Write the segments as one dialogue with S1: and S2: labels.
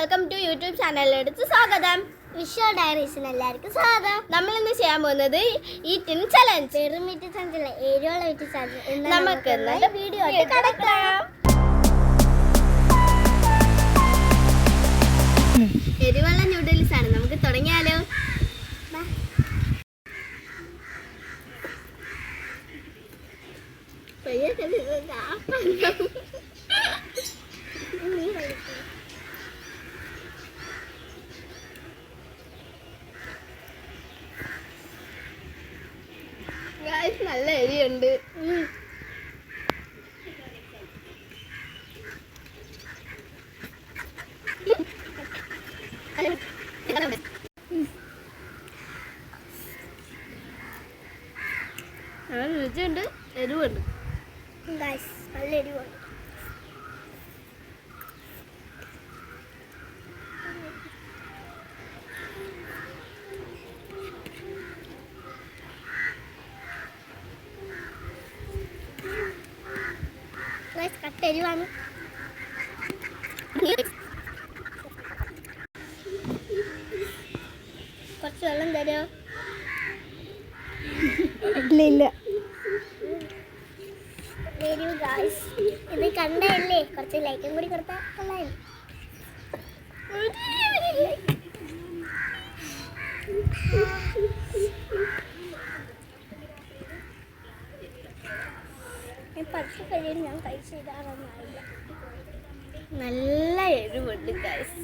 S1: Welcome to YouTube ചാനലിലേക്ക് സ്വാഗതം.
S2: Visual ഡയറീസിന് എല്ലാവർക്കും സ്വാഗതം.
S1: നമ്മൾ ഇന്ന് ചെയ്യാൻ പോകുന്നത് ഈറ്റിൻ ചലഞ്ച്.
S2: ചെറുമീറ്റ് ചലഞ്ച്, എരിവുള്ള വീറ്റ് ചലഞ്ച്.
S1: നമുക്ക് വീഡിയോ കടക്കാം. എരിവുള്ള ന്യൂഡിൽസ് ആണ്. നമുക്ക് തുടങ്ങിയാലോ? നല്ല എരിയുണ്ട്. രുചിയുണ്ട്, എരിവുണ്ട്.
S2: നല്ല എരിവുണ്ട്. കട്ടെരിവാണ്. കുറച്ച് വെള്ളം തരുമോ?
S1: ഇല്ല.
S2: ഇത് കണ്ടല്ലേ, കുറച്ച് ലൈക്കും കൂടി കൊടുത്താൽ കൊള്ളായിരുന്നു. പച്ച കഴിയും ഞാൻ കഴിച്ചിടാറൊന്നായില്ല.
S1: നല്ല എരിവുണ്ട് ഗൈസ്.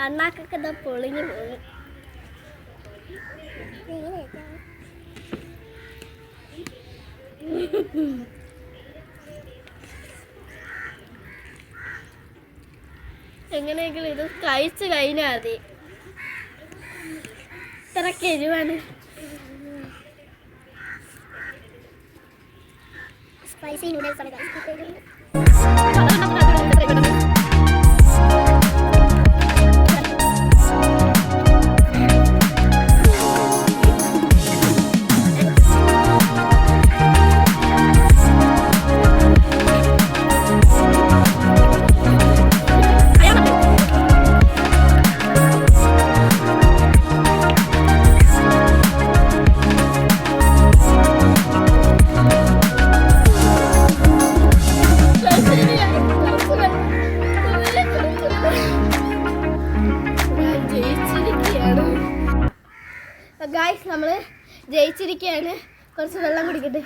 S1: അണ്ണാക്കൊക്കെ ഇതാ പൊളിഞ്ഞു പോകും. എങ്ങനെയെങ്കിലും ഇത് കഴിച്ചു കഴിഞ്ഞാൽ മതി. ഇത്രക്ക് എരിവാണ്.
S2: സ്പൈസി നൂഡിൽസ് ആണ് കഴിച്ചിട്ട്.
S1: ഗായ്സ്, നമ്മൾ ജയിച്ചിരിക്കുകയാണ്. കുറച്ച് വെള്ളം കുടിക്കട്ടെ.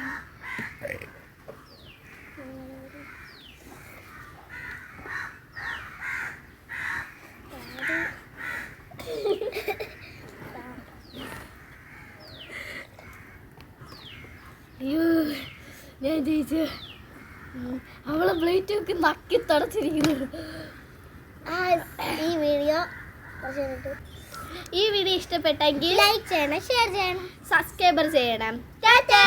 S1: അയ്യോ, ഞാൻ ജയിച്ചു. അവളെ പ്ലേറ്റ് ഒക്കെ നക്കി തുടച്ചിരിക്കുന്നു.
S2: ഈ വീഡിയോ
S1: ഇഷ്ടപ്പെട്ടെങ്കിൽ
S2: ലൈക്ക് ചെയ്യണം, ഷെയർ ചെയ്യണം,
S1: സബ്സ്ക്രൈബർ ചെയ്യണം. ടാറ്റാ.